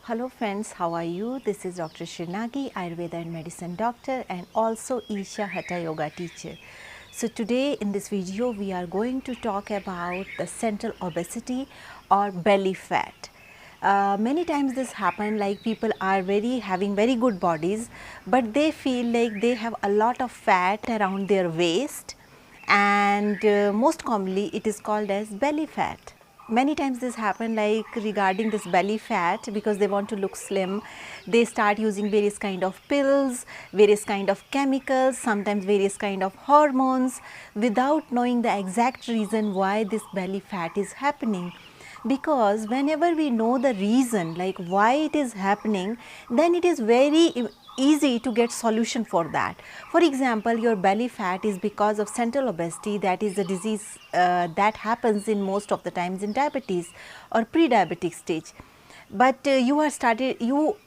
Hello friends, how are you? This is Dr. Sri Nagi, Ayurveda and Medicine Doctor and also Isha Hatha Yoga teacher. So today in this video we are going to talk about the central obesity or belly fat. Many times this happen, like people are having very good bodies, but they feel like they have a lot of fat around their waist, and most commonly it is called as belly fat. Many times this happen, like regarding this belly fat, because they want to look slim, they start using various kind of pills, various kind of chemicals, sometimes various kind of hormones, without knowing the exact reason why this belly fat is happening. Because whenever we know the reason, like why it is happening, then it is very easy to get solution for that. For example, your belly fat is because of central obesity, that is a disease that happens in most of the times in diabetes or pre-diabetic stage. But you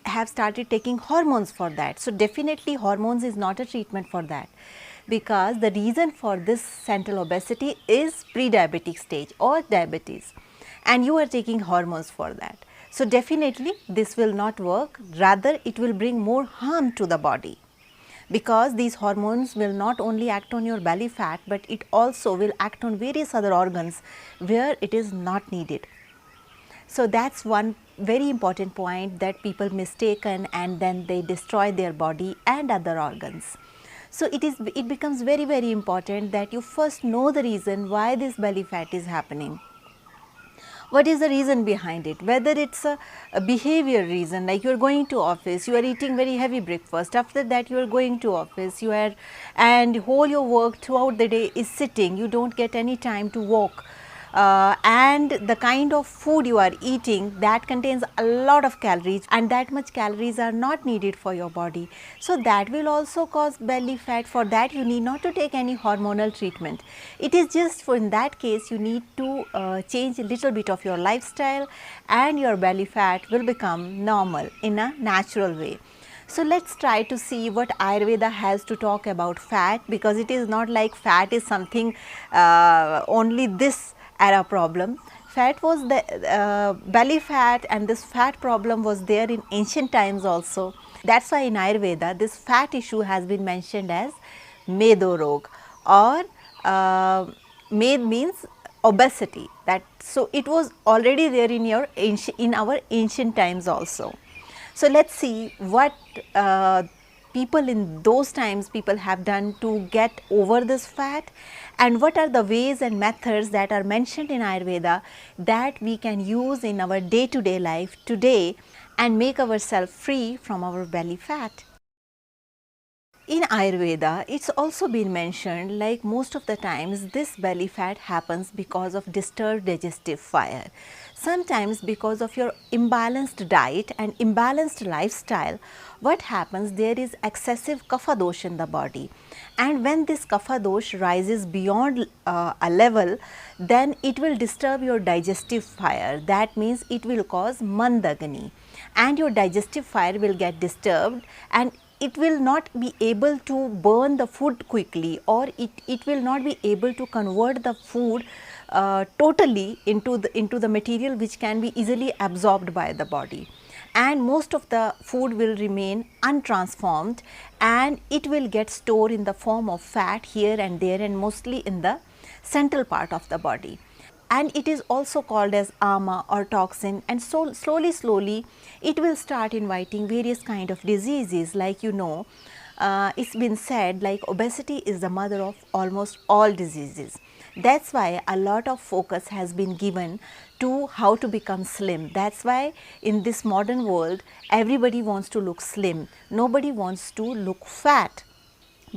have started taking hormones for that. So definitely hormones is not a treatment for that, because the reason for this central obesity is pre-diabetic stage or diabetes, and you are taking hormones for that. So definitely this will not work, rather it will bring more harm to the body, because these hormones will not only act on your belly fat, but it also will act on various other organs where it is not needed. So that's one very important point that people mistaken, and then they destroy their body and other organs. So it becomes very important that you first know the reason why this belly fat is happening. What is the reason behind it? Whether it's a behavior reason, like you are going to office, you are eating very heavy breakfast, after that you are going to office, and whole your work throughout the day is sitting, you don't get any time to walk, and the kind of food you are eating, that contains a lot of calories, and that much calories are not needed for your body. So that will also cause belly fat. For that you need not to take any hormonal treatment. It is just for, in that case, you need to change a little bit of your lifestyle, and your belly fat will become normal in a natural way. So let's try to see what Ayurveda has to talk about fat, because it is not like fat is something only this era problem. Fat was the belly fat, and this fat problem was there in ancient times also. That's why in Ayurveda this fat issue has been mentioned as Medo Rog, or Med means obesity. That so it was already there in our ancient times also. So let's see what people in those times have done to get over this fat, and what are the ways and methods that are mentioned in Ayurveda that we can use in our day-to-day life today and make ourselves free from our belly fat. In Ayurveda, it's also been mentioned, like most of the times this belly fat happens because of disturbed digestive fire. Sometimes because of your imbalanced diet and imbalanced lifestyle, what happens, there is excessive kapha dosh in the body, and when this kapha dosh rises beyond a level, then it will disturb your digestive fire. That means it will cause mandagani, and your digestive fire will get disturbed, and it will not be able to burn the food quickly, or it will not be able to convert the food totally into the material which can be easily absorbed by the body, and most of the food will remain untransformed, and it will get stored in the form of fat here and there, and mostly in the central part of the body. And it is also called as ama or toxin, and so slowly it will start inviting various kind of diseases. Like it's been said, like obesity is the mother of almost all diseases. That's why a lot of focus has been given to how to become slim. That's why in this modern world everybody wants to look slim, nobody wants to look fat,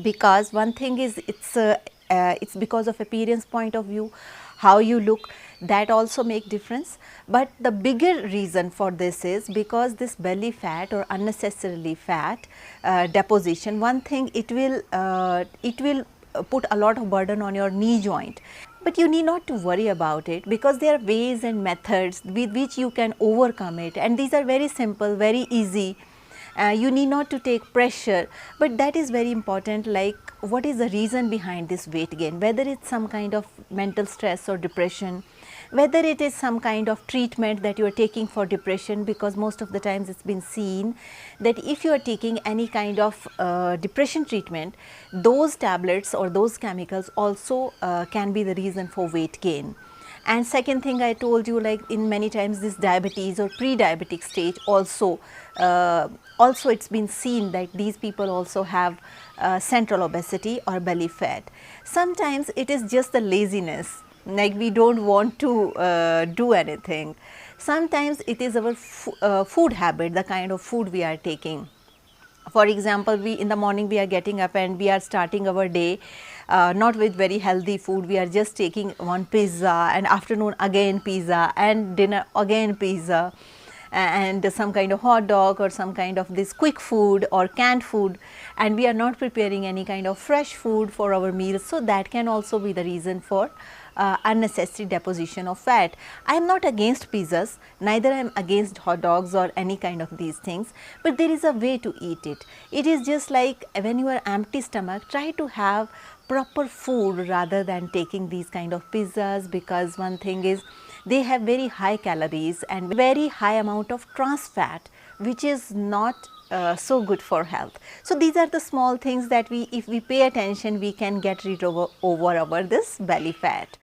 because one thing is it's because of appearance point of view, how you look, that also make difference. But the bigger reason for this is because this belly fat or unnecessarily fat deposition, one thing, it will put a lot of burden on your knee joint. But you need not to worry about it, because there are ways and methods with which you can overcome it, and these are very simple, very easy. You need not to take pressure, but that is very important, like what is the reason behind this weight gain, whether it's some kind of mental stress or depression, whether it is some kind of treatment that you are taking for depression, because most of the times it's been seen that if you are taking any kind of depression treatment, those tablets or those chemicals also can be the reason for weight gain. And second thing I told you, like in many times this diabetes or pre-diabetic stage also, also it's been seen that these people also have central obesity or belly fat. Sometimes it is just the laziness, like we don't want to do anything. Sometimes it is our food habit, the kind of food we are taking. For example, we in the morning we are getting up and we are starting our day not with very healthy food. We are just taking one pizza, and afternoon again pizza, and dinner again pizza, and some kind of hot dog or some kind of this quick food or canned food, and we are not preparing any kind of fresh food for our meals. So that can also be the reason for unnecessary deposition of fat. I am not against pizzas, neither I am against hot dogs or any kind of these things, but there is a way to eat it. It is just like when you are empty stomach, try to have proper food rather than taking these kind of pizzas, because one thing is they have very high calories and very high amount of trans fat, which is not so good for health. So these are the small things that if we pay attention, we can get rid of over this belly fat.